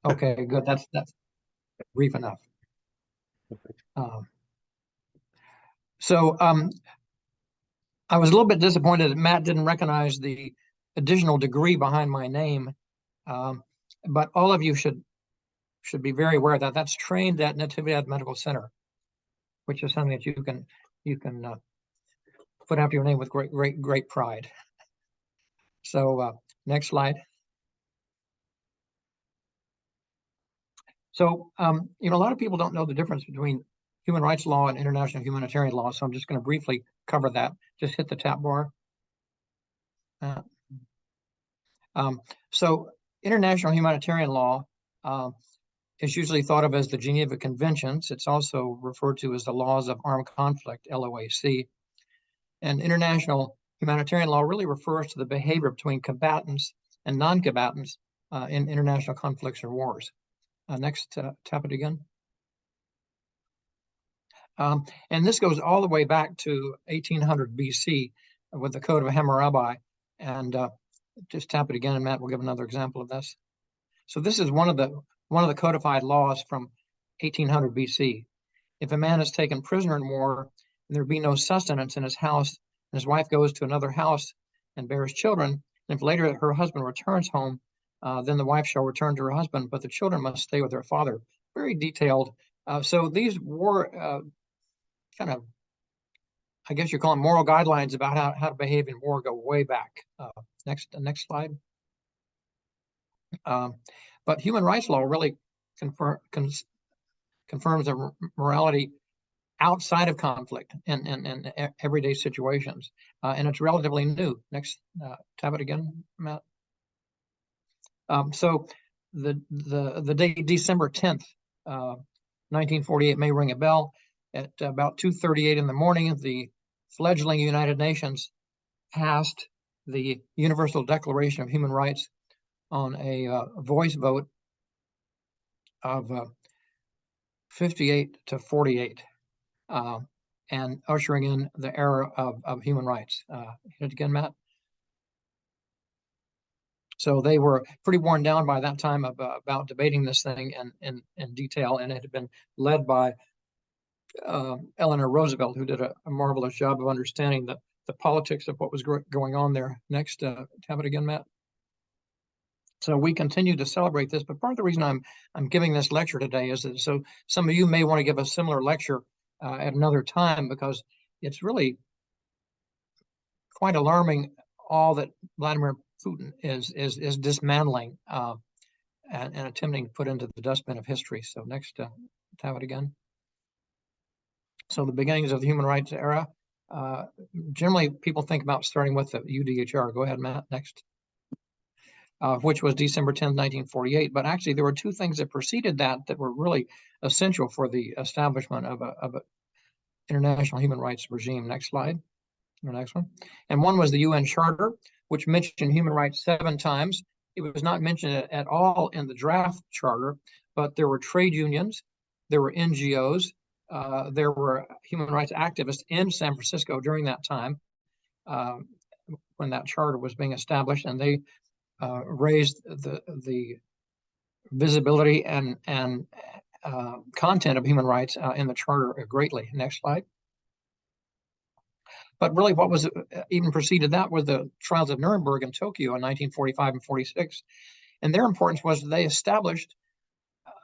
Okay, good. That's brief enough. So I was a little bit disappointed that Matt didn't recognize the additional degree behind my name, but all of you should be very aware that that's trained at Natividad Medical Center, which is something that you can put after your name with great pride. So next slide. So a lot of people don't know the difference between human rights law and international humanitarian law, so I'm just going to briefly cover that. Just hit the tab bar. So international humanitarian law is usually thought of as the Geneva Conventions. It's also referred to as the Laws of Armed Conflict, LOAC. And international humanitarian law really refers to the behavior between combatants and non-combatants in international conflicts or wars. Next, tap it again. And this goes all the way back to 1800 BC with the Code of Hammurabi. And just tap it again, and Matt will give another example of this. So this is one of the codified laws from 1800 BC. If a man is taken prisoner in war, and there be no sustenance in his house, and his wife goes to another house and bears children, and if later her husband returns home, then the wife shall return to her husband, but the children must stay with their father. Very detailed. So these war kind of, I guess you call them moral guidelines about how to behave in war go way back. Next slide. But human rights law really confirms a morality outside of conflict and everyday situations, and it's relatively new. Next, tab it again, Matt. So the date December 10th, 1948 may ring a bell. At about 2:38 in the morning, the fledgling United Nations passed the Universal Declaration of Human Rights on a voice vote of 58 to 48, and ushering in the era of human rights. Hit it again, Matt. So they were pretty worn down by that time about debating this thing in detail, and it had been led by Eleanor Roosevelt, who did a marvelous job of understanding the politics of what was going on there. Next, tab it again, Matt. So we continue to celebrate this, but part of the reason I'm giving this lecture today is that so some of you may want to give a similar lecture at another time, because it's really quite alarming all that Vladimir Putin is dismantling and attempting to put into the dustbin of history. So next, tab it again. So the beginnings of the human rights era. Generally, people think about starting with the UDHR. Go ahead, Matt. Next. Which was December 10th, 1948. But actually, there were two things that preceded that were really essential for the establishment of an international human rights regime. Next slide. The next one. And one was the UN Charter, which mentioned human rights 7 times. It was not mentioned at all in the draft charter, but there were trade unions, there were NGOs, there were human rights activists in San Francisco during that time when that charter was being established, and they raised the visibility and content of human rights in the charter greatly. Next slide. But really, what was even preceded that was the trials of Nuremberg in Tokyo in 1945 and 46. And their importance was they established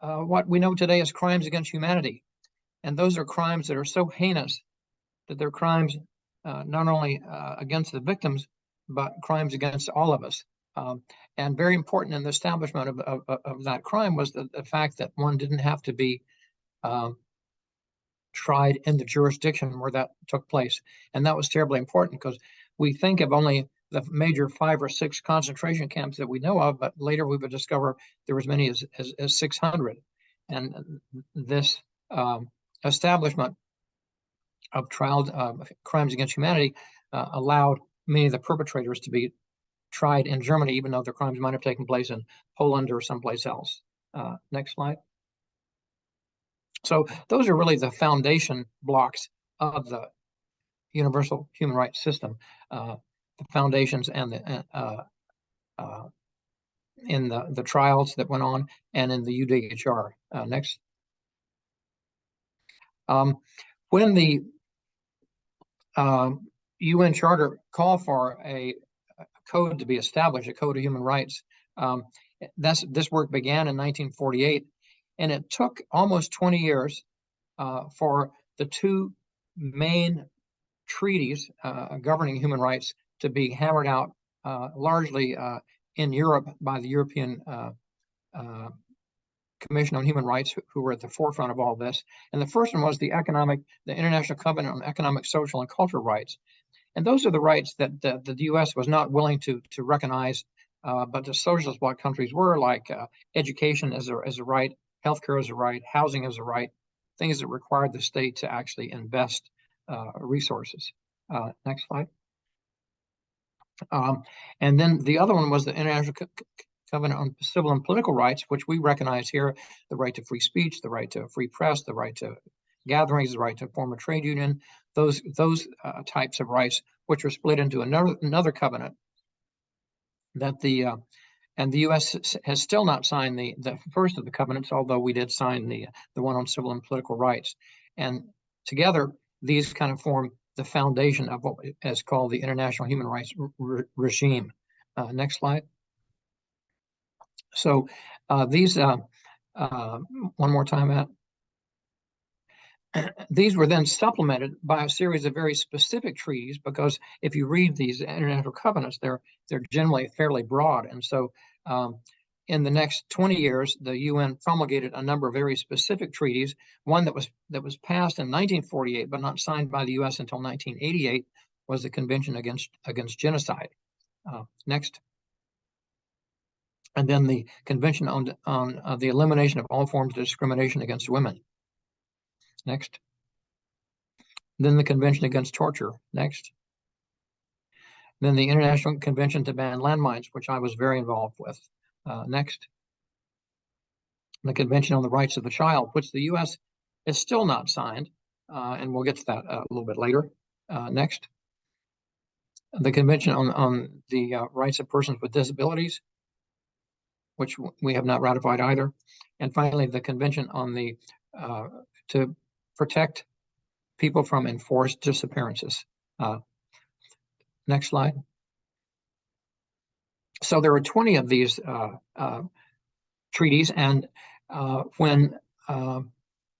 what we know today as crimes against humanity. And those are crimes that are so heinous that they're crimes not only against the victims, but crimes against all of us. And very important in the establishment of that crime was the fact that one didn't have to be tried in the jurisdiction where that took place. And that was terribly important, because we think of only the major 5 or 6 concentration camps that we know of, but later we would discover there was as many as 600. And this establishment of trials of crimes against humanity allowed many of the perpetrators to be tried in Germany, even though their crimes might have taken place in Poland or someplace else. Next slide. So those are really the foundation blocks of the universal human rights system, the foundations and in the trials that went on and in the UDHR. Next. When the UN Charter called for a code to be established, a code of human rights, this work began in 1948, and it took almost 20 years for the two main treaties governing human rights to be hammered out, largely in Europe by the European Commission on Human Rights, who were at the forefront of all this. And the first one was the International Covenant on Economic, Social, and Cultural Rights. And those are the rights that the U.S. was not willing to recognize, but the socialist bloc countries were, like education as a right, healthcare as a right, housing as a right, things that required the state to actually invest resources. Next slide. And then the other one was the International Covenant on Civil and Political Rights, which we recognize here: the right to free speech, the right to free press, the right to gatherings, the right to form a trade union, those types of rights, which were split into another covenant that and the U.S. has still not signed the first of the covenants, although we did sign the one on civil and political rights. And together, these kind of form the foundation of what is called the international human rights regime. Next slide. So these, one more time, Matt. These were then supplemented by a series of very specific treaties, because if you read these international covenants, they're generally fairly broad. And so in the next 20 years, the UN promulgated a number of very specific treaties. One that was passed in 1948 but not signed by the U.S. until 1988 was the Convention against Genocide. Next. And then the Convention on the Elimination of All Forms of Discrimination against Women. Next. Then the Convention Against Torture. Next. Then the International Convention to Ban Landmines, which I was very involved with. Next. The Convention on the Rights of the Child, which the U.S. is still not signed, and we'll get to that a little bit later. Next. The Convention on the Rights of Persons with Disabilities, which we have not ratified either. And finally, the Convention on the to protect people from enforced disappearances. Next slide. So there are 20 of these treaties, and when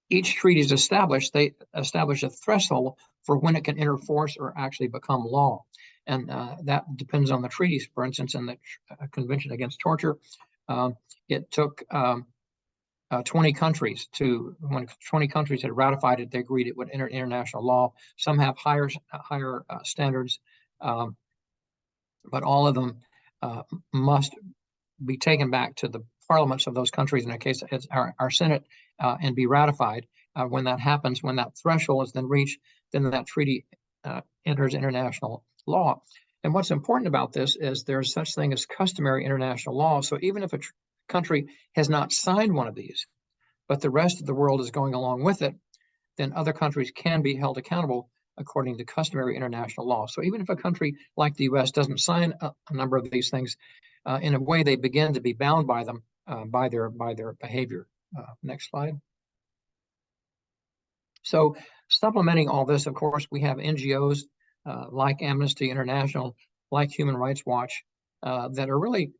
each treaty is established, they establish a threshold for when it can enter force or actually become law. And that depends on the treaties. For instance, in the Convention Against Torture, it took 20 countries when 20 countries had ratified it, they agreed it would enter international law. Some have higher standards, but all of them must be taken back to the parliaments of those countries, in a case it's our Senate, and be ratified. When that happens, when that threshold is then reached, then that treaty enters international law. And what's important about this is there's such thing as customary international law. So even if a country has not signed one of these, but the rest of the world is going along with it, then other countries can be held accountable according to customary international law. So even if a country like the U.S. doesn't sign a number of these things, in a way they begin to be bound by them, by their behavior. Next slide. So supplementing all this, of course, we have NGOs like Amnesty International, like Human Rights Watch, that are really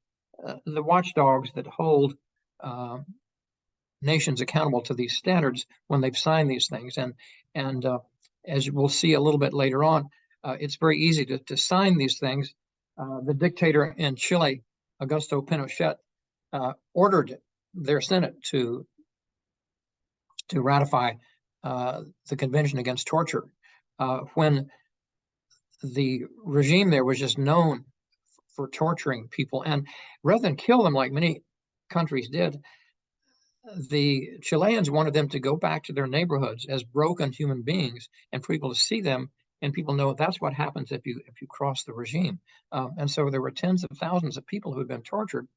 the watchdogs that hold nations accountable to these standards when they've signed these things. And as we'll see a little bit later on, it's very easy to sign these things. The dictator in Chile, Augusto Pinochet, ordered their Senate to ratify the Convention Against Torture when the regime there was just known for torturing people. And rather than kill them like many countries did, the Chileans wanted them to go back to their neighborhoods as broken human beings, and for people to see them, and people know that's what happens if you cross the regime. And so there were tens of thousands of people who had been tortured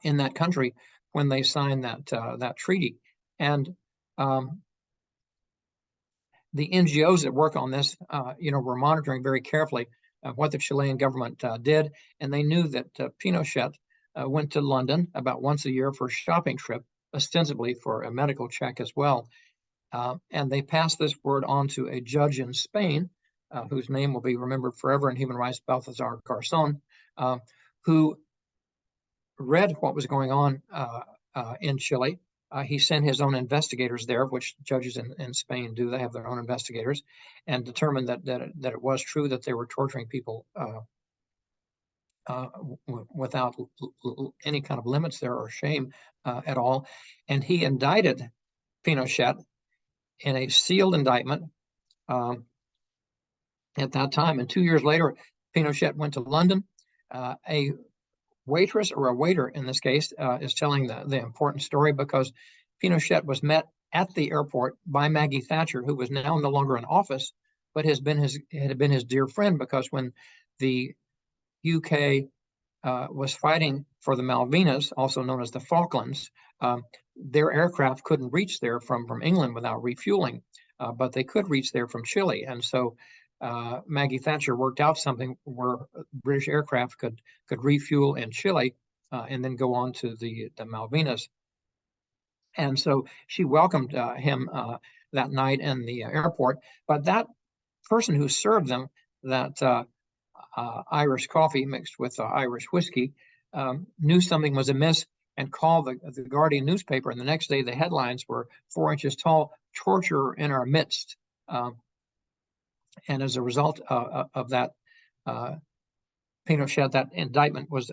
in that country when they signed that treaty. And the NGOs that work on this, were monitoring very carefully what the Chilean government did, and they knew that Pinochet went to London about once a year for a shopping trip, ostensibly for a medical check as well. And they passed this word on to a judge in Spain, whose name will be remembered forever in human rights, Balthazar Garzón, who read what was going on in Chile. He sent his own investigators there, which judges in Spain do. They have their own investigators, and determined that it was true that they were torturing people without any kind of limits there or shame at all. And he indicted Pinochet in a sealed indictment at that time. And 2 years later, Pinochet went to London. A waitress, or a waiter in this case, is telling the important story, because Pinochet was met at the airport by Maggie Thatcher, who was now no longer in office, but had been his dear friend, because when the UK was fighting for the Malvinas, also known as the Falklands, their aircraft couldn't reach there from England without refueling, but they could reach there from Chile. And so Maggie Thatcher worked out something where British aircraft could refuel in Chile and then go on to the Malvinas. And so she welcomed him that night in the airport. But that person who served them that Irish coffee mixed with Irish whiskey knew something was amiss and called the Guardian newspaper. And the next day, the headlines were 4 inches tall, torture in our midst. And as a result of that, Pinochet, that indictment was,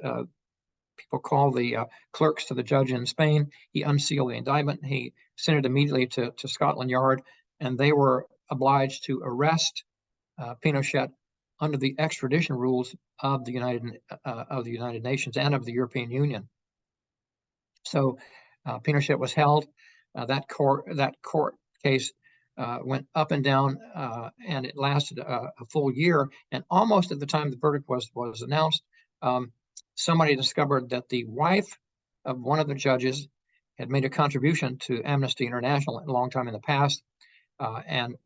people called the clerks to the judge in Spain. He unsealed the indictment. He sent it immediately to Scotland Yard, and they were obliged to arrest Pinochet under the extradition rules of the United Nations and of the European Union. So Pinochet was held. That court case went up and down, and it lasted a full year. And almost at the time the verdict was announced, somebody discovered that the wife of one of the judges had made a contribution to Amnesty International a long time in the past, and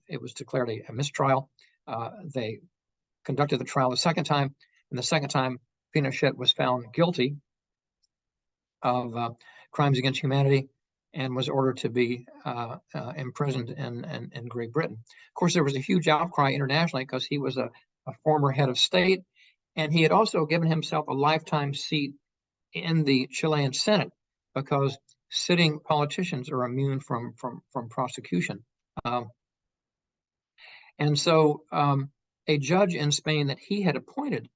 it was declared a mistrial. They conducted the trial the second time, and the second time Pinochet was found guilty of crimes against humanity and was ordered to be imprisoned in Great Britain. Of course, there was a huge outcry internationally because he was a former head of state, and he had also given himself a lifetime seat in the Chilean Senate, because sitting politicians are immune from prosecution. And so a judge in Spain that he had appointed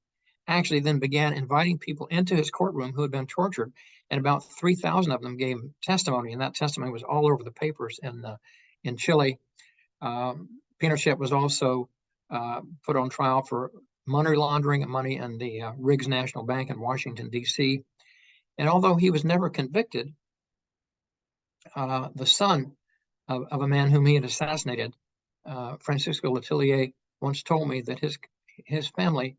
actually then began inviting people into his courtroom who had been tortured, and about 3,000 of them gave testimony, and that testimony was all over the papers in Chile. Pinochet was also put on trial for money laundering money in the Riggs National Bank in Washington, D.C. And although he was never convicted, the son of a man whom he had assassinated, Francisco Letelier, once told me that his family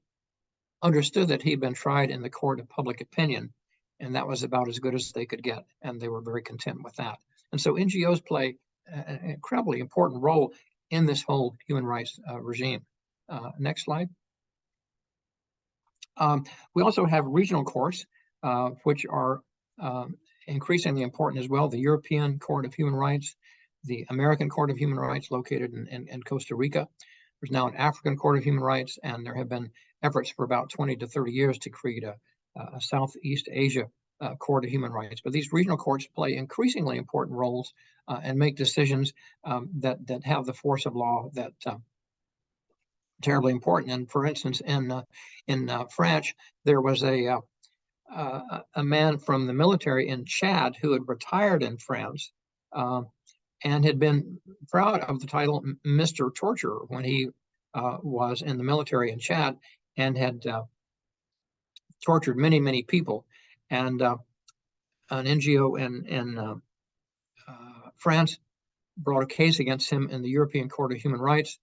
understood that he'd been tried in the court of public opinion, and that was about as good as they could get, and they were very content with that. And so NGOs play an incredibly important role in this whole human rights regime. Next slide. We also have regional courts, which are increasingly important as well. The European Court of Human Rights, the American Court of Human Rights located in Costa Rica. There's now an African Court of Human Rights, and there have been efforts for about 20 to 30 years to create a Southeast Asia Court of Human Rights. But these regional courts play increasingly important roles and make decisions that have the force of law that terribly important. And for instance, in France, there was a man from the military in Chad who had retired in France and had been proud of the title Mr. Torturer when he was in the military in Chad, and had tortured many, many people. And an NGO in France brought a case against him in the European Court of Human Rights,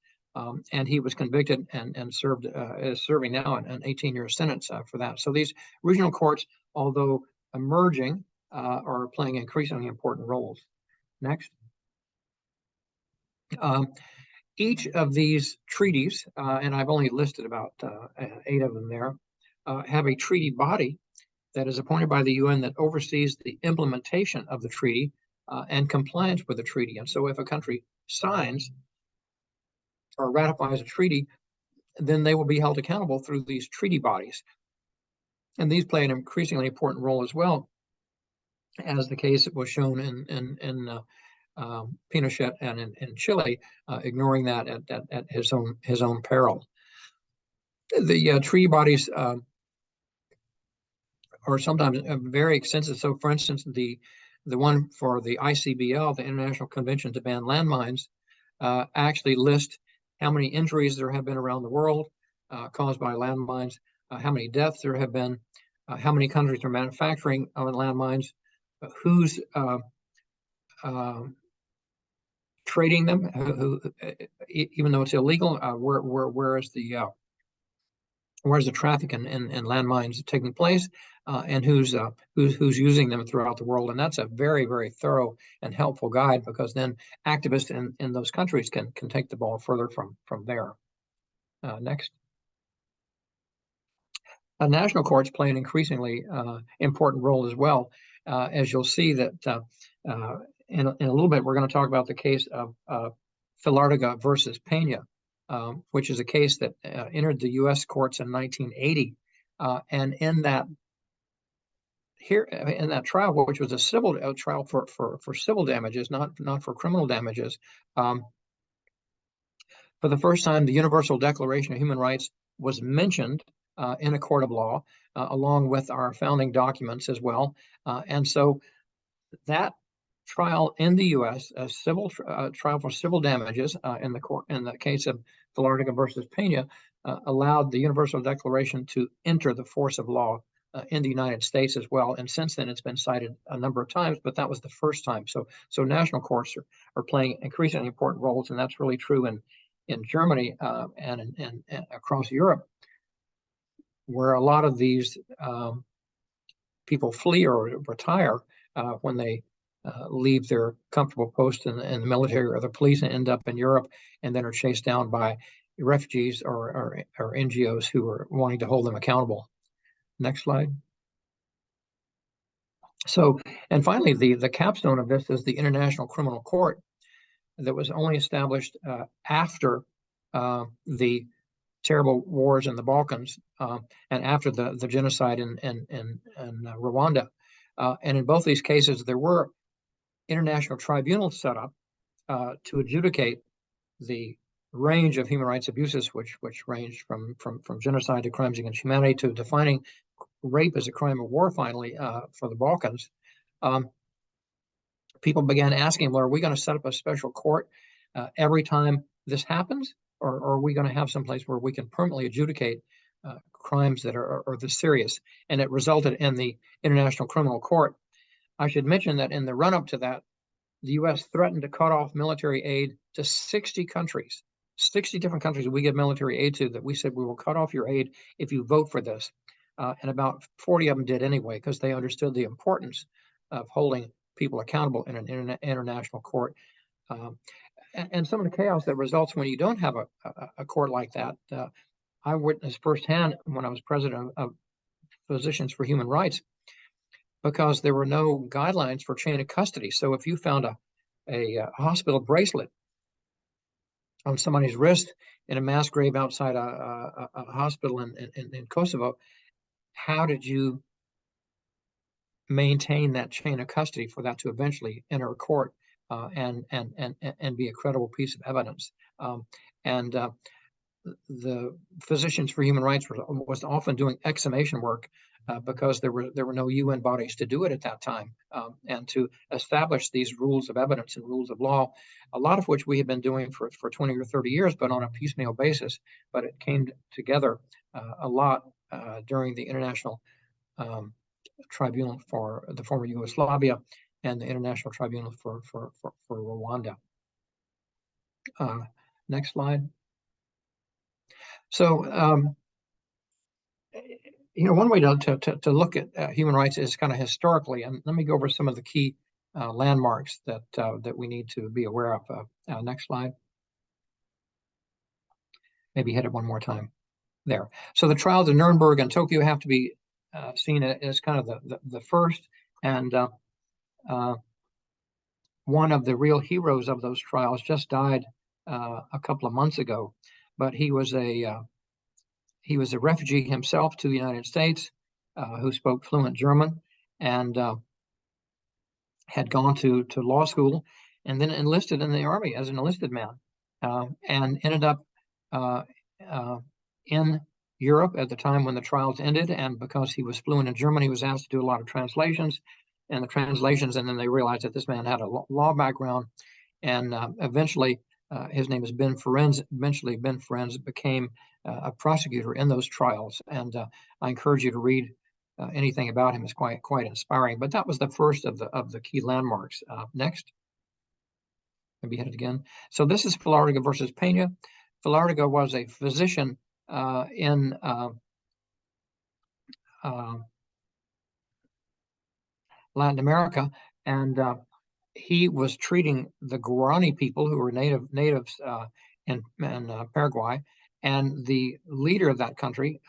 and he was convicted and served is serving now an 18-year sentence for that. So these regional courts, although emerging, are playing increasingly important roles. Next. Each of these treaties, and I've only listed about 8 of them there, have a treaty body that is appointed by the UN that oversees the implementation of the treaty and compliance with the treaty. And so if a country signs or ratifies a treaty, then they will be held accountable through these treaty bodies. And these play an increasingly important role as well, as the case was shown in Pinochet and in Chile, ignoring that at his own peril. The treaty bodies are sometimes very extensive. So, for instance, the one for the ICBL, the International Convention to Ban Landmines, actually lists how many injuries there have been around the world caused by landmines, how many deaths there have been, how many countries are manufacturing landmines, who's trading them, even though it's illegal, where's the traffic in landmines taking place, and who's using them throughout the world. And that's a very, very thorough and helpful guide, because then activists in those countries can take the ball further from there. Next. National courts play an increasingly important role as well, as you'll see that in a little bit we're going to talk about the case of Filartiga versus Pena, which is a case that entered the U.S. courts in 1980, and in that trial, which was a civil trial for civil damages, not for criminal damages, for the first time the Universal Declaration of Human Rights was mentioned in a court of law, along with our founding documents as well, and so that trial in the U.S., a civil trial for civil damages in the case of Filartiga versus Pena, allowed the Universal Declaration to enter the force of law in the United States as well. And since then, it's been cited a number of times, but that was the first time. So national courts are playing increasingly important roles, and that's really true in Germany and across Europe, where a lot of these people flee or retire when they leave their comfortable post in the military or the police and end up in Europe, and then are chased down by refugees or NGOs who are wanting to hold them accountable. Next slide. So, and finally, the capstone of this is the International Criminal Court that was only established after the terrible wars in the Balkans and after the genocide in Rwanda. And in both these cases, there were international tribunals set up to adjudicate the range of human rights abuses, which ranged from genocide to crimes against humanity to defining rape as a crime of war. Finally, for the Balkans, people began asking, well, are we going to set up a special court every time this happens, or are we going to have some place where we can permanently adjudicate crimes that are this serious? And it resulted in the International Criminal Court. I should mention that in the run-up to that, the U.S. threatened to cut off military aid to 60 countries, 60 different countries we give military aid to, that we said we will cut off your aid if you vote for this. And about 40 of them did anyway, because they understood the importance of holding people accountable in an international court. And some of the chaos that results when you don't have a court like that, I witnessed firsthand when I was president of Physicians for Human Rights, because there were no guidelines for chain of custody. So if you found a hospital bracelet on somebody's wrist in a mass grave outside a hospital in Kosovo, how did you maintain that chain of custody for that to eventually enter a court and be a credible piece of evidence? The Physicians for Human Rights was often doing exhumation work because there were no UN bodies to do it at that time, and to establish these rules of evidence and rules of law, a lot of which we had been doing for 20 or 30 years, but on a piecemeal basis. But it came together a lot during the International Tribunal for the former Yugoslavia and the International Tribunal for Rwanda. Next slide. So, one way to look at human rights is kind of historically, and let me go over some of the key landmarks that we need to be aware of. Next slide. maybe hit it one more time there. So the trials of Nuremberg and Tokyo have to be seen as kind of the first, and one of the real heroes of those trials just died a couple of months ago, but he was a refugee himself to the United States who spoke fluent German and had gone to law school and then enlisted in the army as an enlisted man and ended up in Europe at the time when the trials ended. And because he was fluent in German, he was asked to do a lot of translations, and then they realized that this man had a law background, and eventually his name is Ben Ferenz. Eventually, Ben Ferenz became a prosecutor in those trials, and I encourage you to read anything about him. It's quite inspiring. But that was the first of the key landmarks. Next, maybe hit it again. So this is Filartiga versus Pena. Filartiga was a physician in Latin America, and he was treating the Guarani people who were natives in Paraguay, and the leader of that country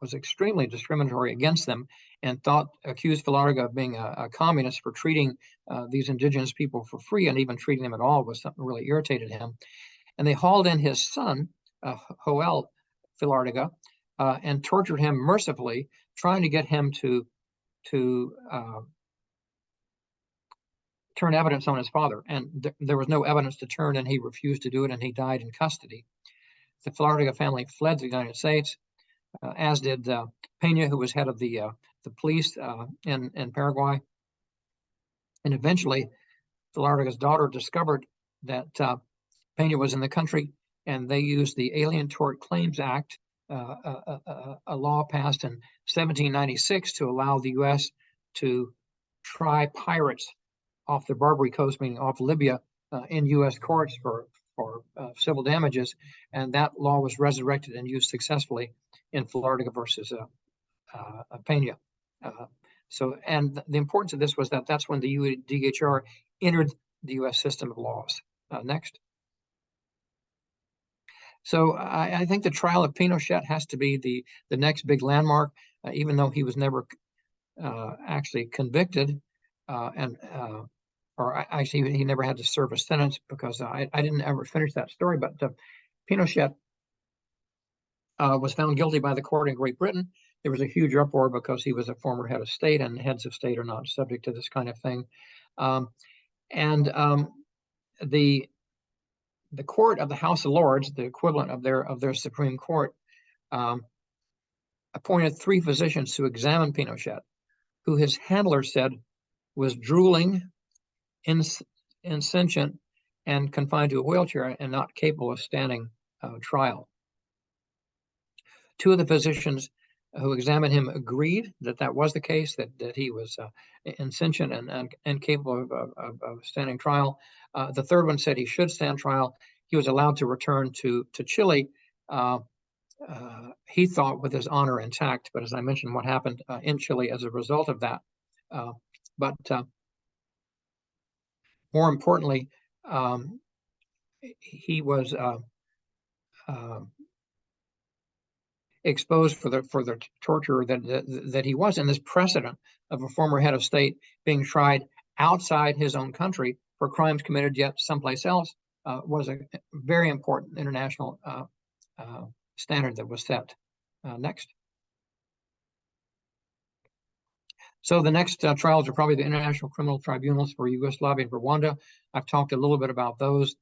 was extremely discriminatory against them and accused Filartiga of being a communist for treating these indigenous people for free, and even treating them at all was something really irritated him. And they hauled in his son, Joel Filartiga, and tortured him mercifully, trying to get him to turn evidence on his father. And there was no evidence to turn, and he refused to do it, and he died in custody. The Filartiga family fled the United States, as did Pena, who was head of the police in Paraguay. And eventually, Filartiga's daughter discovered that Pena was in the country, and they used the Alien Tort Claims Act, a law passed in 1796 to allow the U.S. to try pirates off the Barbary Coast, meaning off Libya, in U.S. courts for civil damages, and that law was resurrected and used successfully in Filartiga versus Pena. And the importance of this was that that's when the UDHR entered the U.S. system of laws. Next. So I think the trial of Pinochet has to be the next big landmark, even though he was never actually convicted, or actually he never had to serve a sentence, because I didn't ever finish that story. But Pinochet was found guilty by the court in Great Britain. There was a huge uproar because he was a former head of state, and heads of state are not subject to this kind of thing. The court of the House of Lords, the equivalent of their Supreme Court, appointed 3 physicians to examine Pinochet, who his handler said was drooling, insentient, and confined to a wheelchair and not capable of standing trial. 2 of the physicians who examined him agreed that was the case, that he was insentient and incapable of standing trial. The third one said he should stand trial. He was allowed to return to Chile, he thought with his honor intact, but as I mentioned, what happened in Chile as a result of that. But more importantly, he was exposed for the torture that he was. And this precedent of a former head of state being tried outside his own country for crimes committed yet someplace else was a very important international standard that was set. Next. So the next trials are probably the International Criminal Tribunals for Yugoslavia and Rwanda. I've talked a little bit about those.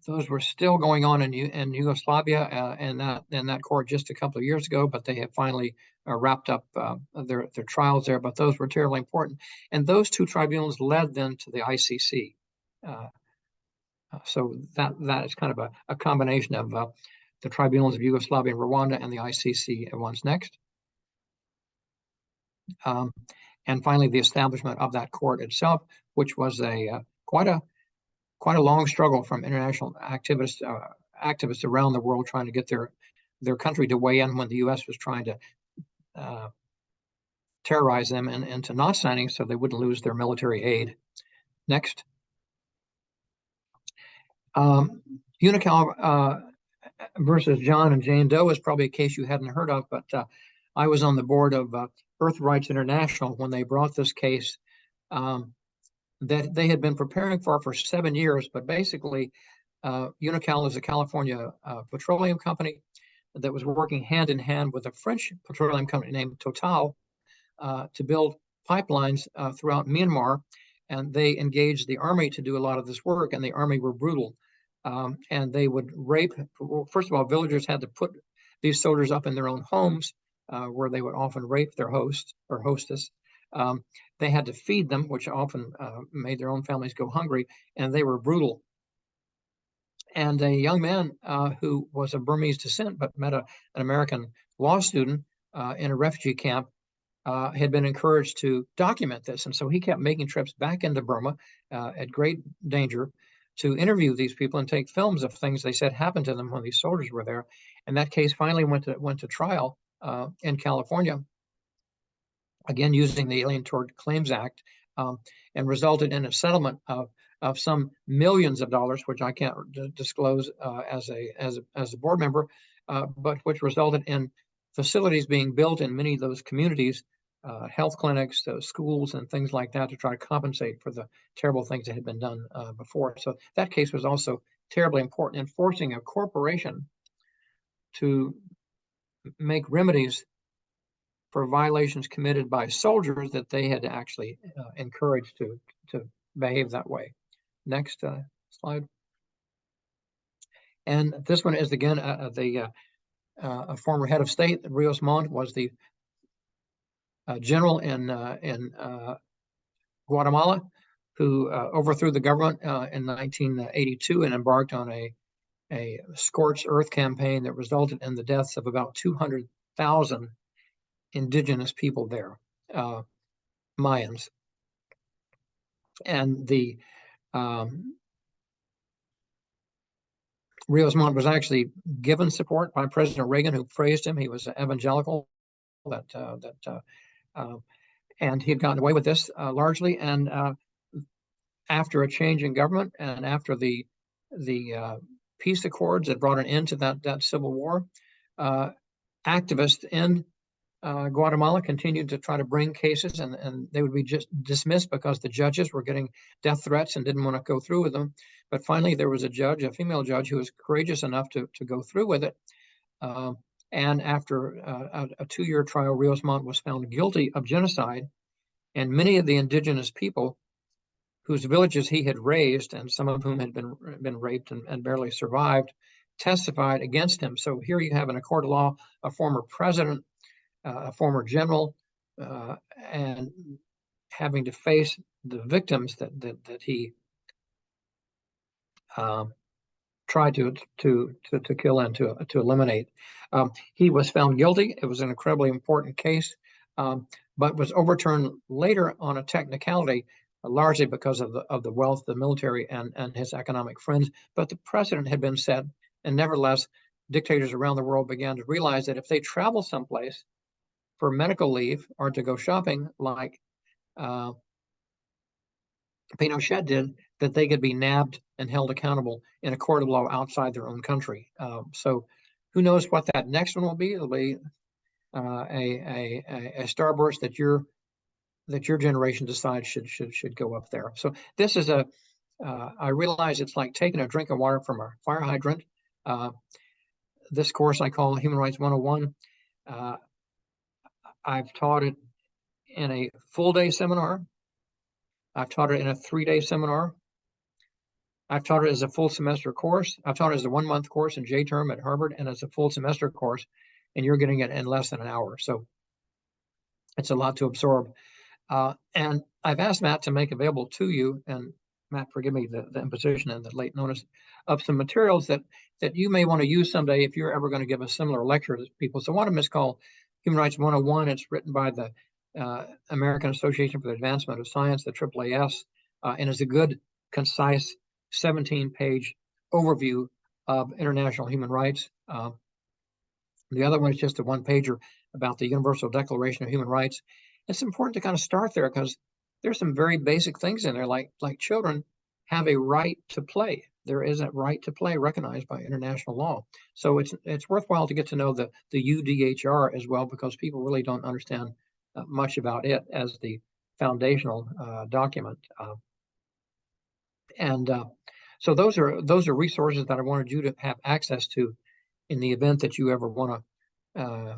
Those were still going on in Yugoslavia and that court just a couple of years ago, but they have finally wrapped up their trials there. But those were terribly important, and those 2 tribunals led then to the ICC. So that is kind of a combination of the tribunals of Yugoslavia and Rwanda and the ICC at once. Next. And finally, the establishment of that court itself, which was quite a long struggle from international activists around the world trying to get their country to weigh in when the U.S. was trying to terrorize them into not signing so they wouldn't lose their military aid. Next. Unical versus John and Jane Doe is probably a case you hadn't heard of, but I was on the board of Earth Rights International when they brought this case that they had been preparing for 7 years. But basically, Unical is a California petroleum company that was working hand in hand with a French petroleum company named Total to build pipelines throughout Myanmar. And they engaged the army to do a lot of this work, and the army were brutal. And they would rape. First of all, villagers had to put these soldiers up in their own homes, where they would often rape their host or hostess. They had to feed them, which often made their own families go hungry, and they were brutal. And a young man who was of Burmese descent but met an American law student in a refugee camp had been encouraged to document this. And so he kept making trips back into Burma at great danger to interview these people and take films of things they said happened to them when these soldiers were there. And that case finally went to trial in California, again using the Alien Tort Claims Act, and resulted in a settlement of some millions of dollars, which I can't disclose as a board member, but which resulted in facilities being built in many of those communities, health clinics, schools, and things like that, to try to compensate for the terrible things that had been done before. So that case was also terribly important in forcing a corporation to make remedies for violations committed by soldiers that they had actually encouraged to behave that way. Next slide. And this one is again a former head of state. Rios Montt was the general in Guatemala who overthrew the government in 1982 and embarked on a scorched earth campaign that resulted in the deaths of about 200,000 indigenous people there, Mayans. And the Rios Montt was actually given support by President Reagan, who praised him. He was an evangelical, and he had gotten away with this largely. And after a change in government and after the peace accords that brought an end to that civil war, activists in Guatemala continued to try to bring cases, and they would be just dismissed because the judges were getting death threats and didn't want to go through with them. But finally, there was a judge, a female judge, who was courageous enough to go through with it. And after a 2-year trial, Rios Montt was found guilty of genocide, and many of the indigenous people whose villages he had raised, and some of whom had been raped and barely survived, testified against him. So here you have in a court of law a former president, a former general, and having to face the victims that he tried to kill and to eliminate. He was found guilty. It was an incredibly important case, but was overturned later on a technicality, largely because of the wealth of the military and his economic friends. But the precedent had been set, and nevertheless, dictators around the world began to realize that if they travel someplace for medical leave or to go shopping, like Pinochet did, that they could be nabbed and held accountable in a court of law outside their own country. So who knows what that next one will be? It'll be a starburst that your generation decides should go up there. So this is I realize it's like taking a drink of water from a fire hydrant. This course I call Human Rights 101. I've taught it in a full-day seminar. I've taught it in a 3-day seminar. I've taught it as a full semester course. I've taught it as a 1-month course in J-term at Harvard, and as a full semester course, and you're getting it in less than an hour. So it's a lot to absorb. And I've asked Matt to make available to you, and Matt, forgive me the imposition and the late notice, of some materials that you may want to use someday if you're ever going to give a similar lecture to people. So one of them is called Human Rights 101. It's written by the American Association for the Advancement of Science, the AAAS, and is a good, concise 17-page overview of international human rights. The other one is just a 1-pager about the Universal Declaration of Human Rights. It's important to kind of start there because there's some very basic things in there, like children have a right to play. there is a right to play recognized by international law. So it's worthwhile to get to know the UDHR as well, because people really don't understand much about it as the foundational document. So those are resources that I wanted you to have access to in the event that you ever want to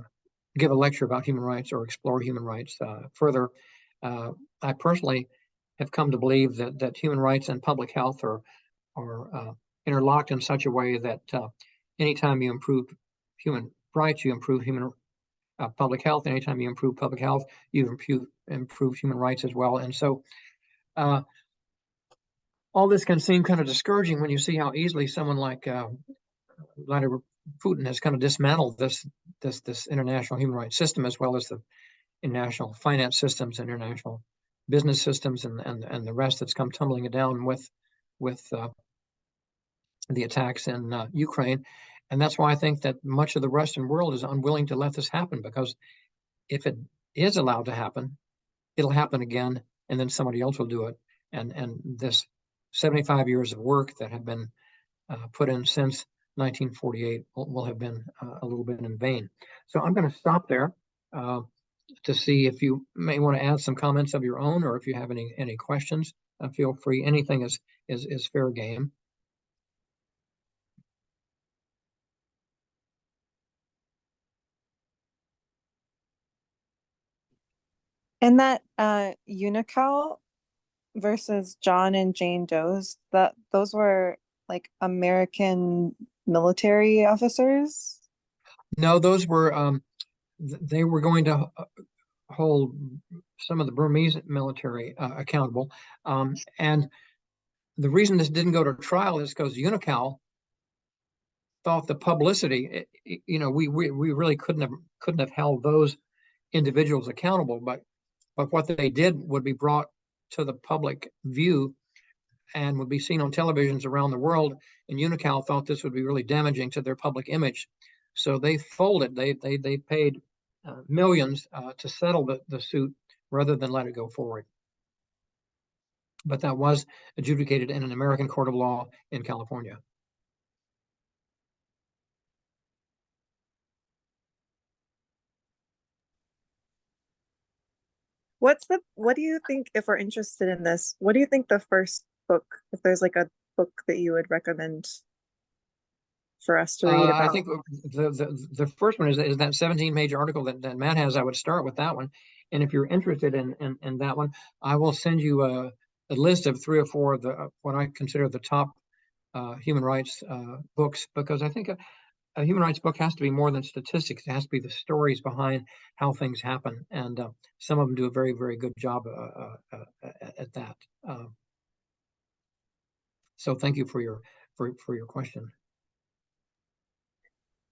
give a lecture about human rights or explore human rights further. I personally have come to believe that human rights and public health are interlocked in such a way that anytime you improve human rights, you improve human public health. Anytime you improve public health, you improve human rights as well. And so all this can seem kind of discouraging when you see how easily someone like Vladimir Putin has kind of dismantled this international human rights system, as well as the international finance systems, international business systems, and the rest that's come tumbling down with the attacks in Ukraine. And that's why I think that much of the Western world is unwilling to let this happen, because if it is allowed to happen, it'll happen again, and then somebody else will do it. And this 75 years of work that have been put in since 1948 will have been a little bit in vain. So I'm going to stop there to see if you may want to add some comments of your own, or if you have any questions. Feel free. Anything is fair game. And that Unical versus John and Jane Doe's, those were like American military officers? No, those were they were going to hold some of the Burmese military accountable. And the reason this didn't go to trial is because Unical thought the publicity, we really couldn't have held those individuals accountable, but what they did would be brought to the public view and would be seen on televisions around the world. And Unical thought this would be really damaging to their public image, so they folded. They paid millions to settle the suit rather than let it go forward. But that was adjudicated in an American court of law in California. What do you think, if we're interested in this, what do you think the first book, if there's like a book that you would recommend for us to read about? I think the first one is that 17-page article that Matt has. I would start with that one. And if you're interested in that one, I will send you a list of 3 or 4 of what I consider the top human rights books, because I think a human rights book has to be more than statistics. It has to be the stories behind how things happen, and some of them do a very, very good job at that. So thank you for your question.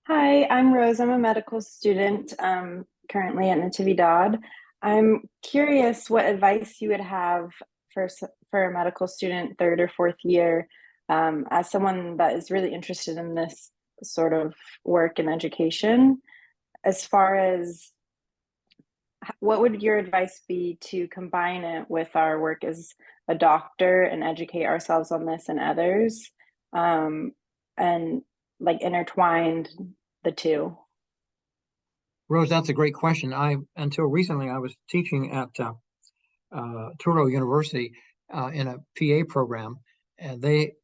Hi, I'm Rose. I'm a medical student currently at Natividad. I'm curious what advice you would have for a medical student 3rd or 4th year, as someone that is really interested in this sort of work and education, as far as what would your advice be to combine it with our work as a doctor and educate ourselves on this and others, and like intertwined the two? Rose, that's a great question. Until recently, I was teaching at Touro University in a PA program, and they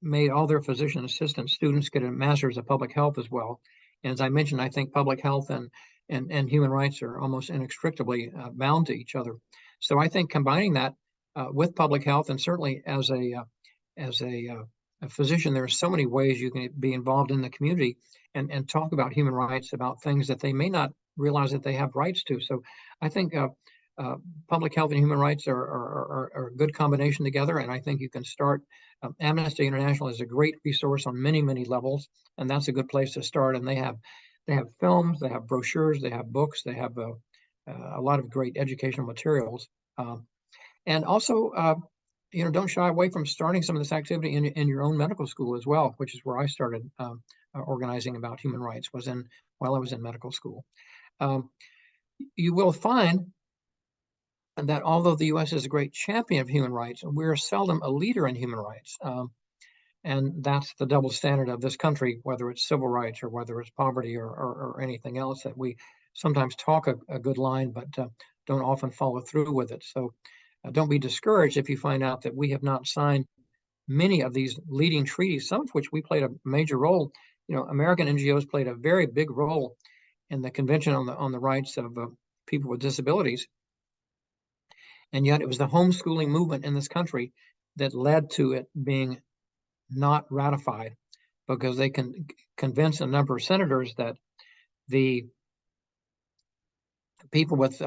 made all their physician assistant students get a master's of public health as well. And as I mentioned, I think public health and human rights are almost inextricably bound to each other. So I think combining that with public health, and certainly as a physician, there are so many ways you can be involved in the community and talk about human rights, about things that they may not realize that they have rights to. So I think public health and human rights are a good combination together, and I think you can start. Amnesty International is a great resource on many, many levels, and that's a good place to start. And they have films, they have brochures, they have books, they have a lot of great educational materials. And also, don't shy away from starting some of this activity in your own medical school as well, which is where I started organizing about human rights, while I was in medical school. You will find that although the U.S. is a great champion of human rights, we're seldom a leader in human rights. And that's the double standard of this country, whether it's civil rights or whether it's poverty or anything else, that we sometimes talk a good line, but don't often follow through with it. So don't be discouraged if you find out that we have not signed many of these leading treaties, some of which we played a major role. You know, American NGOs played a very big role in the Convention on the Rights of People with Disabilities. And yet it was the homeschooling movement in this country that led to it being not ratified, because they can convince a number of senators that the people with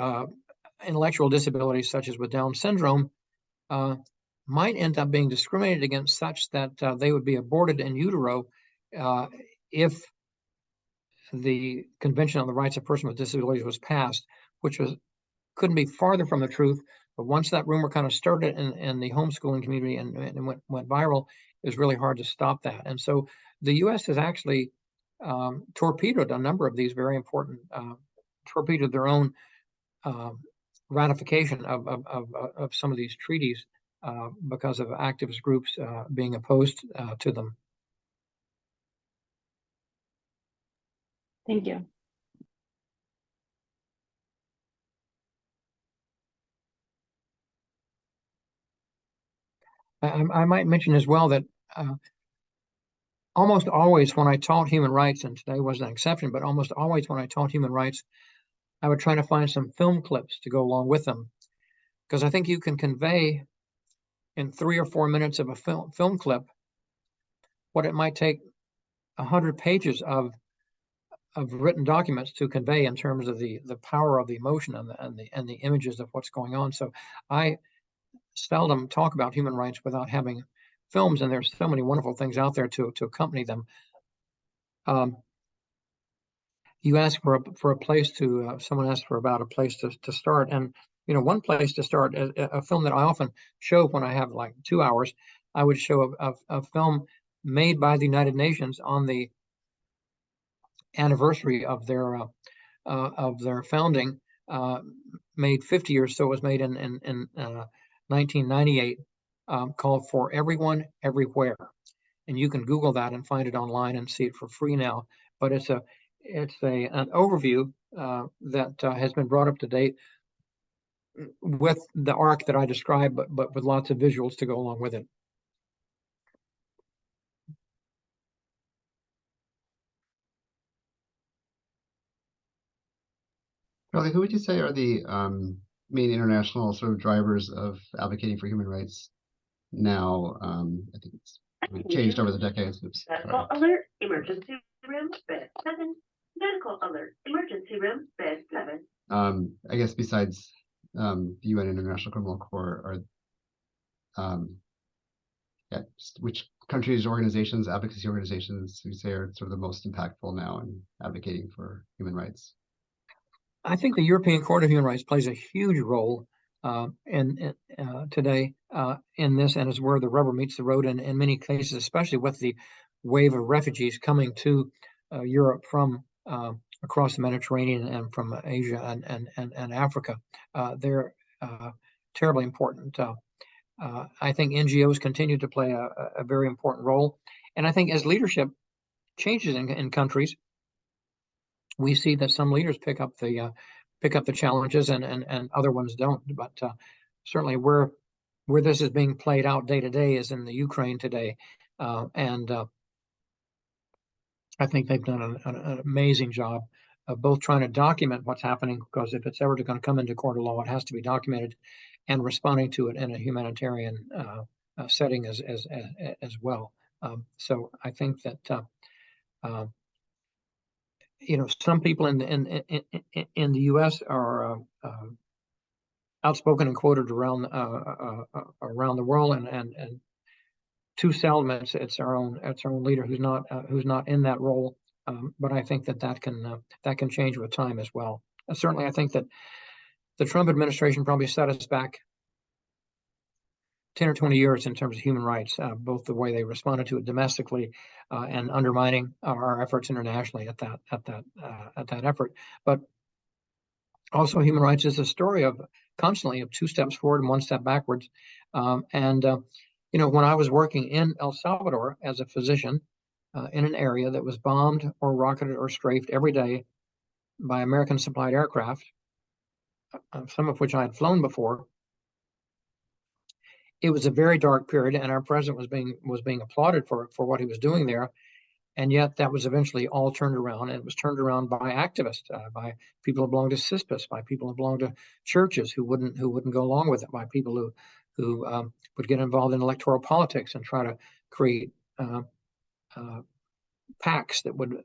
intellectual disabilities, such as with Down syndrome, might end up being discriminated against, such that they would be aborted in utero if the Convention on the Rights of Persons with Disabilities was passed, which couldn't be farther from the truth. But once that rumor kind of started in the homeschooling community and went viral, it was really hard to stop that. And so the U.S. has actually torpedoed a number of these very important, torpedoed their own ratification of some of these treaties because of activist groups being opposed to them. Thank you. I might mention as well that almost always when I taught human rights, and today was an exception, but almost always when I taught human rights, I would try to find some film clips to go along with them, because I think you can convey in 3 or 4 minutes of a film clip what it might take 100 pages of written documents to convey in terms of the power of the emotion and the images of what's going on. So I seldom talk about human rights without having films, and there's so many wonderful things out there to accompany them. You ask for a place to, someone asked for about a place to start, and you know, one place to start, a film that I often show when I have like 2 hours, I would show a film made by the United Nations on the anniversary of their founding, made 50 years. So it was made in 1998, called For Everyone, Everywhere. And you can Google that and find it online and see it for free now. But it's an overview that has been brought up to date with the arc that I described, but with lots of visuals to go along with it. Charlie, who would you say are the main international sort of drivers of advocating for human rights now? I think it's changed over the decades. Oops, medical alert, emergency room, bed 7. Medical alert, emergency room, bed 7. I guess besides the UN International Criminal Court, which countries, organizations, advocacy organizations, would you say are sort of the most impactful now in advocating for human rights? I think the European Court of Human Rights plays a huge role today in this, and is where the rubber meets the road in many cases, especially with the wave of refugees coming to Europe from across the Mediterranean and from Asia and Africa. They're terribly important. I think NGOs continue to play a very important role, and I think as leadership changes in countries, we see that some leaders pick up the challenges and other ones don't. But certainly where this is being played out day to day is in the Ukraine today, and I think they've done an amazing job of both trying to document what's happening, because if it's ever going to come into court of law, it has to be documented, and responding to it in a humanitarian setting as well. So I think that you know, some people in the U.S. are outspoken and quoted around the world, and too seldom it's our own leader who's not in that role. But I think that can change with time as well. Certainly, I think that the Trump administration probably set us back 10 or 20 years in terms of human rights, both the way they responded to it domestically and undermining our efforts internationally at that effort. But also, human rights is a story of constantly of 2 steps forward and 1 step backwards. You know, when I was working in El Salvador as a physician in an area that was bombed or rocketed or strafed every day by American supplied aircraft, some of which I had flown before, it was a very dark period, and our president was being applauded for what he was doing there. And yet that was eventually all turned around, and it was turned around by activists, by people who belonged to CISPAS, by people who belonged to churches who wouldn't go along with it, by people who would get involved in electoral politics and try to create PACs that would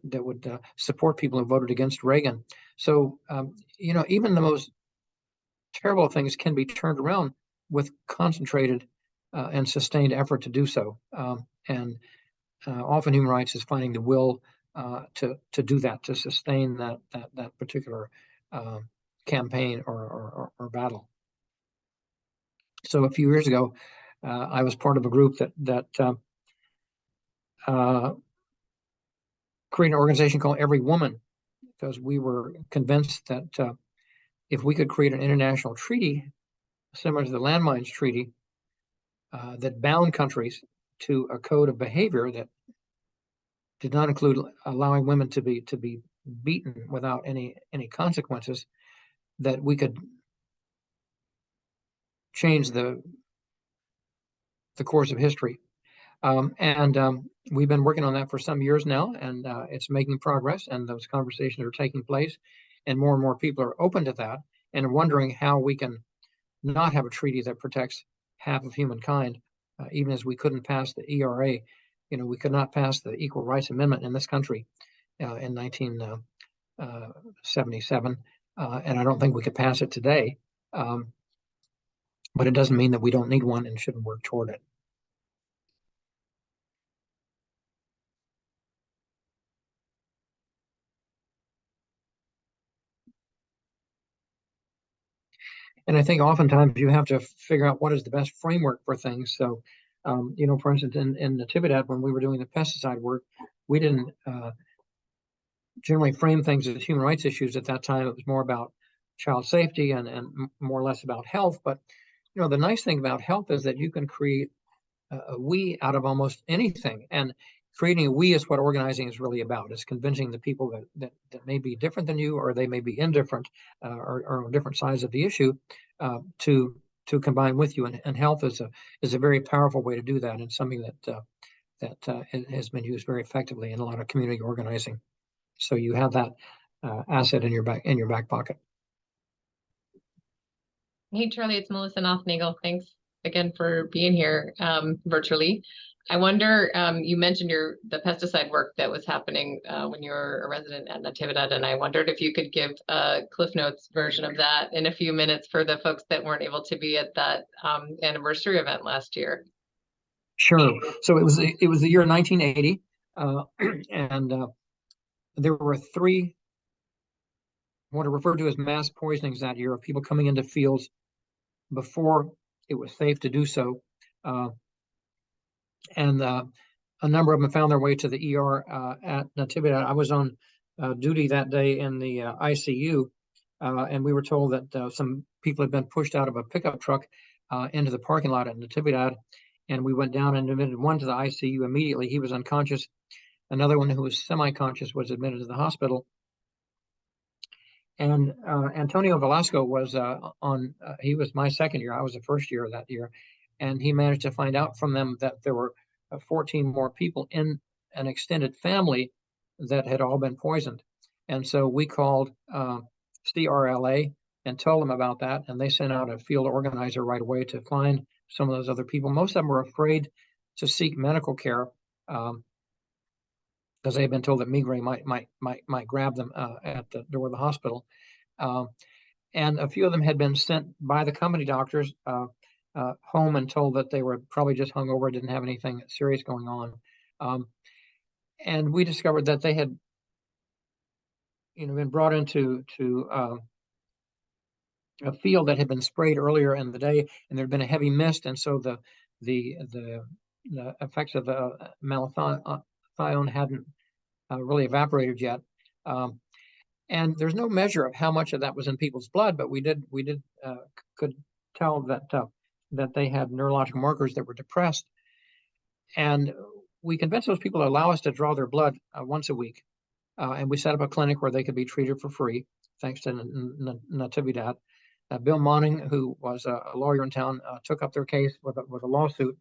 support people who voted against Reagan. So you know, even the most terrible things can be turned around with concentrated and sustained effort to do so. Often human rights is finding the will to do that, to sustain that particular campaign or battle. So a few years ago, I was part of a group that created an organization called Every Woman, because we were convinced that if we could create an international treaty similar to the landmines treaty that bound countries to a code of behavior that did not include allowing women to be beaten without any consequences, that we could change the course of history. We've been working on that for some years now, and it's making progress, and those conversations are taking place, and more people are open to that and are wondering how we can not have a treaty that protects half of humankind, even as we couldn't pass the ERA. You know, we could not pass the Equal Rights Amendment in this country in 1977, and I don't think we could pass it today. But it doesn't mean that we don't need one and shouldn't work toward it. And I think oftentimes you have to figure out what is the best framework for things. So, you know, for instance, in Natividad, when we were doing the pesticide work, we didn't generally frame things as human rights issues at that time. It was more about child safety and more or less about health. But, you know, the nice thing about health is that you can create a we out of almost anything. And creating a we is what organizing is really about. It's convincing the people that may be different than you, or they may be indifferent or on different sides of the issue, to combine with you. And health is a very powerful way to do that, and something that has been used very effectively in a lot of community organizing. So you have that asset in your back pocket. Hey, Charlie, it's Melissa Nothnagel. Thanks again for being here virtually. I wonder, you mentioned the pesticide work that was happening when you were a resident at Natividad, and I wondered if you could give a Cliff Notes version of that in a few minutes for the folks that weren't able to be at that anniversary event last year. Sure. So it was the year 1980, and there were 3 what are referred to as mass poisonings that year, of people coming into fields before it was safe to do so. And a number of them found their way to the ER at Natividad. I was on duty that day in the ICU, and we were told that some people had been pushed out of a pickup truck into the parking lot at Natividad. And we went down and admitted one to the ICU immediately. He was unconscious. Another one who was semi-conscious was admitted to the hospital. And Antonio Velasco was he was my second year. I was the first year that year. And he managed to find out from them that there were 14 more people in an extended family that had all been poisoned. And so we called CRLA and told them about that. And they sent out a field organizer right away to find some of those other people. Most of them were afraid to seek medical care because they had been told that migraine might grab them at the door of the hospital. And a few of them had been sent by the company doctors home and told that they were probably just hungover, didn't have anything serious going on. And we discovered that they had, been brought into a field that had been sprayed earlier in the day, and there had been a heavy mist, and so the effects of the malathion hadn't really evaporated yet. And there's no measure of how much of that was in people's blood, but we could tell that they had neurological markers that were depressed, And we convinced those people to allow us to draw their blood once a week. And we set up a clinic where they could be treated for free, thanks to Natividad. Bill Monning, who was a lawyer in town, took up their case with a lawsuit.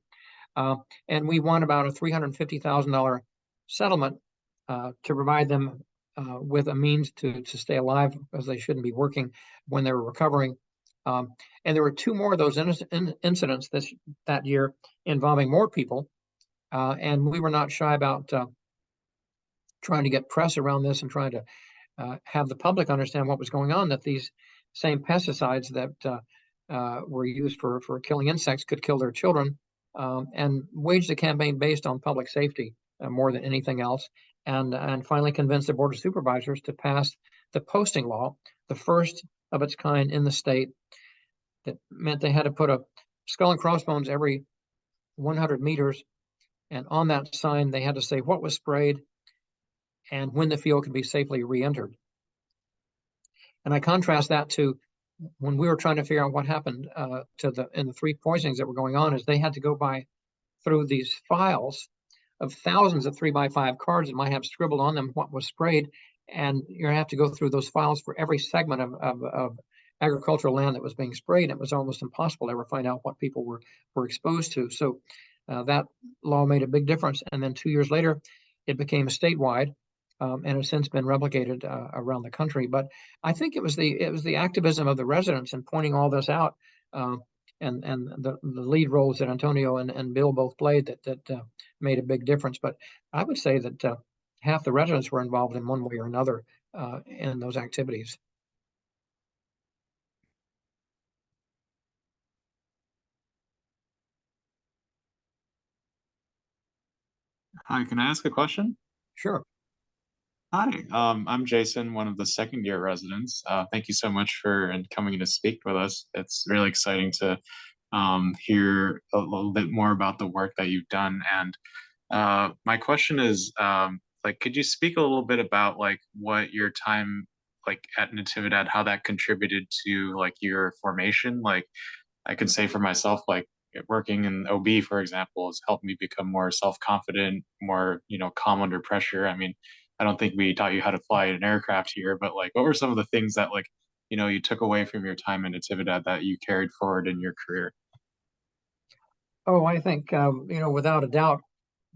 And we won about a $350,000 settlement to provide them with a means to stay alive, because they shouldn't be working when they were recovering. And there were two more of those incidents that year involving more people. And we were not shy about trying to get press around this and trying to have the public understand what was going on, that these same pesticides that were used for killing insects could kill their children, and waged a campaign based on public safety more than anything else, and finally convinced the Board of Supervisors to pass the posting law, the first of its kind in the state, that meant they had to put a skull and crossbones every 100 meters, and on that sign they had to say what was sprayed and when the field could be safely re-entered. And I contrast that to when we were trying to figure out what happened in the 3 poisonings that were going on, is they had to go through these files of thousands of 3x5 cards that might have scribbled on them what was sprayed, and you have to go through those files for every segment of agricultural land that was being sprayed. It was almost impossible to ever find out what people were exposed to. So that law made a big difference. And then 2 years later, it became statewide. And has since been replicated around the country. But I think it was the activism of the residents in pointing all this out, and the lead roles that Antonio and Bill both played that made a big difference. But I would say that half the residents were involved in one way or another in those activities. Hi, can I ask a question? Sure. Hi, I'm Jason, one of the second year residents. Thank you so much for coming to speak with us. It's really exciting to hear a little bit more about the work that you've done. And my question is, could you speak a little bit about what your time at Natividad, how that contributed to your formation? I can say for myself, working in OB, for example, has helped me become more self-confident, more, calm under pressure. I mean, I don't think we taught you how to fly an aircraft here, but what were some of the things that you took away from your time in Natividad that you carried forward in your career? Oh, I think, without a doubt,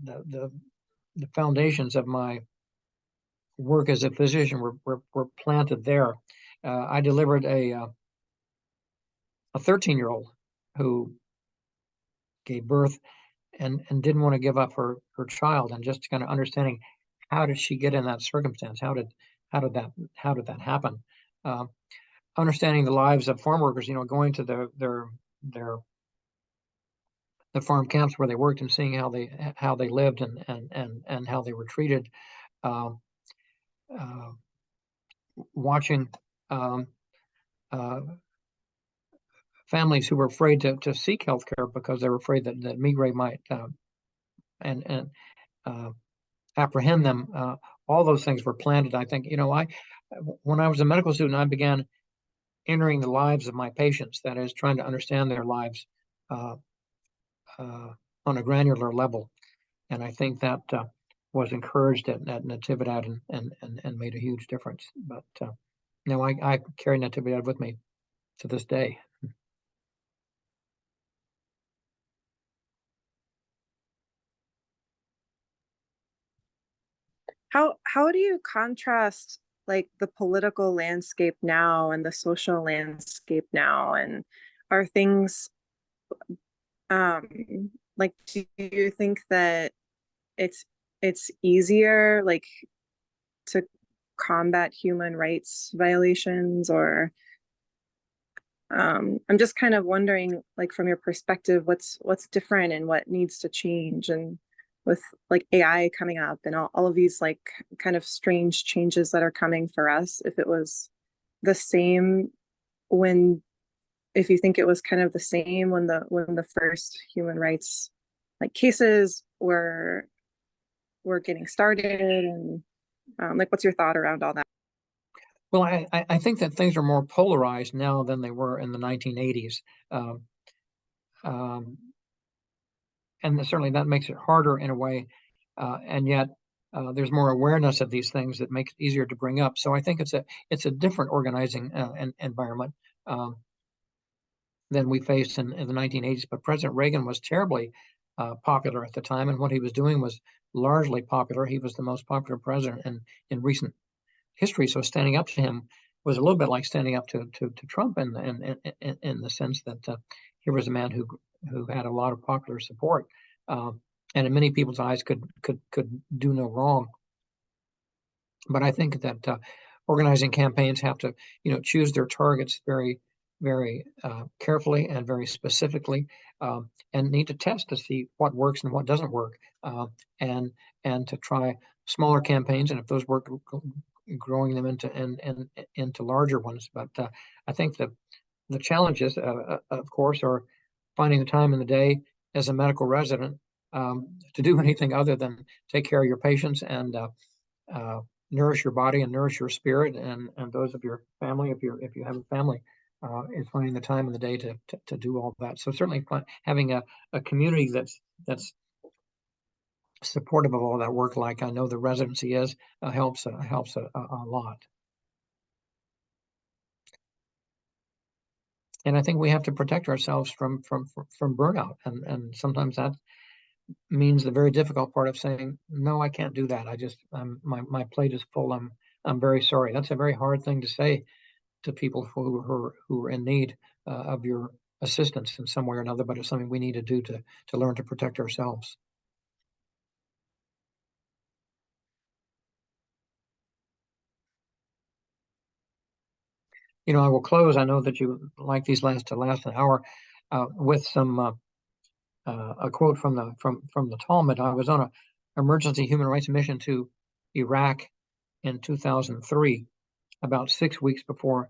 the foundations of my work as a physician were planted there. I delivered a 13-year-old who gave birth and didn't want to give up her child, and just kind of understanding how did she get in that circumstance? How did that happen? Understanding the lives of farm workers, going to the farm camps where they worked and seeing how they lived and how they were treated. Watching families who were afraid to seek health care because they were afraid that migraine might and apprehend them. All those things were planted. I think, when I was a medical student, I began entering the lives of my patients, that is, trying to understand their lives on a granular level. And I think that was encouraged at Natividad and made a huge difference. But I carry Natividad with me to this day. How do you contrast the political landscape now and the social landscape now, and are things do you think that it's easier to combat human rights violations, or I'm just kind of wondering, from your perspective, what's different and what needs to change, and with AI coming up and all of these kind of strange changes that are coming for us, if it was the same if you think it was kind of the same when the first human rights cases were getting started, and what's your thought around all that? Well, I think that things are more polarized now than they were in the 1980s. and certainly that makes it harder in a way, and yet there's more awareness of these things that makes it easier to bring up. So I think it's a different organizing environment than we faced in the 1980s. But President Reagan was terribly popular at the time, and what he was doing was largely popular. He was the most popular president in recent history. So standing up to him was a little bit like standing up to Trump in the sense that here was a man who had a lot of popular support, and in many people's eyes could do no wrong. But I think that organizing campaigns have to, choose their targets very, very carefully and very specifically, and need to test to see what works and what doesn't work, and to try smaller campaigns, and if those work, growing them into larger ones. But I think that the challenges, of course, are finding the time in the day as a medical resident to do anything other than take care of your patients and nourish your body and nourish your spirit and those of your family, if you have a family, is finding the time in the day to do all that. So certainly having a community that's supportive of all that work, like I know the residency is, helps a lot. And I think we have to protect ourselves from burnout, and sometimes that means the very difficult part of saying, no, I can't do that. My plate is full. I'm very sorry. That's a very hard thing to say to people who are in need of your assistance in some way or another, but it's something we need to do to learn to protect ourselves. I will close. I know that you like these to last an hour, with some a quote from the Talmud. I was on an emergency human rights mission to Iraq in 2003, about 6 weeks before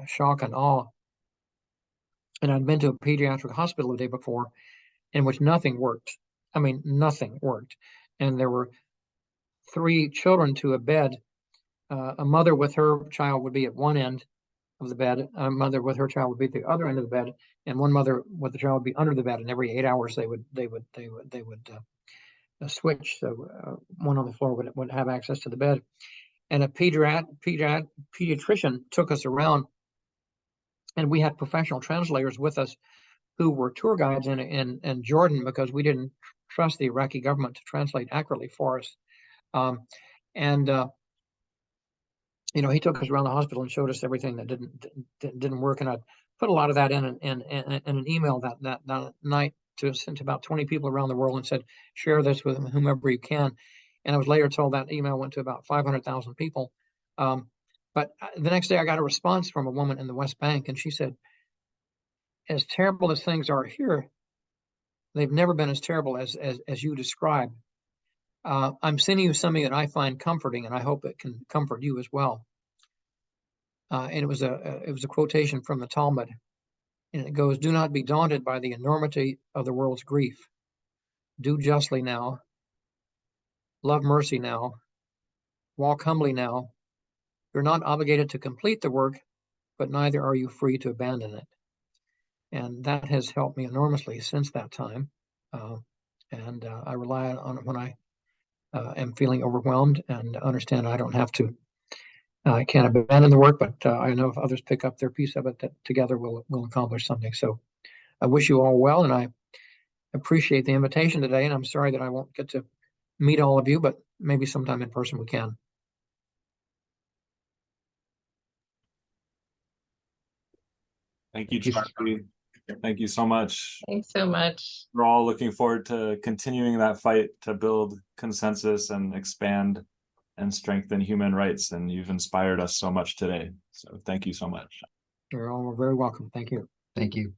shock and awe, and I'd been to a pediatric hospital the day before, in which nothing worked. I mean, nothing worked, and there were 3 children to a bed. A mother with her child would be at one end of the bed, a mother with her child would be at the other end of the bed, and one mother with the child would be under the bed. And every 8 hours they would switch. So one on the floor would have access to the bed. And a pediatrician took us around, and we had professional translators with us who were tour guides in Jordan, because we didn't trust the Iraqi government to translate accurately for us. He took us around the hospital and showed us everything that didn't work. And I put a lot of that in an email that night sent to about 20 people around the world and said, share this with whomever you can. And I was later told that email went to about 500,000 people. But the next day I got a response from a woman in the West Bank, and she said, as terrible as things are here, they've never been as terrible as you describe. I'm sending you something that I find comforting, and I hope it can comfort you as well. And it was a quotation from the Talmud, and it goes, "Do not be daunted by the enormity of the world's grief. Do justly now. Love mercy now. Walk humbly now. You're not obligated to complete the work, but neither are you free to abandon it." And that has helped me enormously since that time. And I rely on it when I am feeling overwhelmed, and understand I don't have to, I can't abandon the work, but I know if others pick up their piece of it, that together we'll accomplish something. So I wish you all well, and I appreciate the invitation today, and I'm sorry that I won't get to meet all of you, but maybe sometime in person we can. Thank you, Charlie. Thank you so much. Thanks so much. We're all looking forward to continuing that fight to build consensus and expand and strengthen human rights. And you've inspired us so much today. So thank you so much. You're all very welcome. Thank you. Thank you.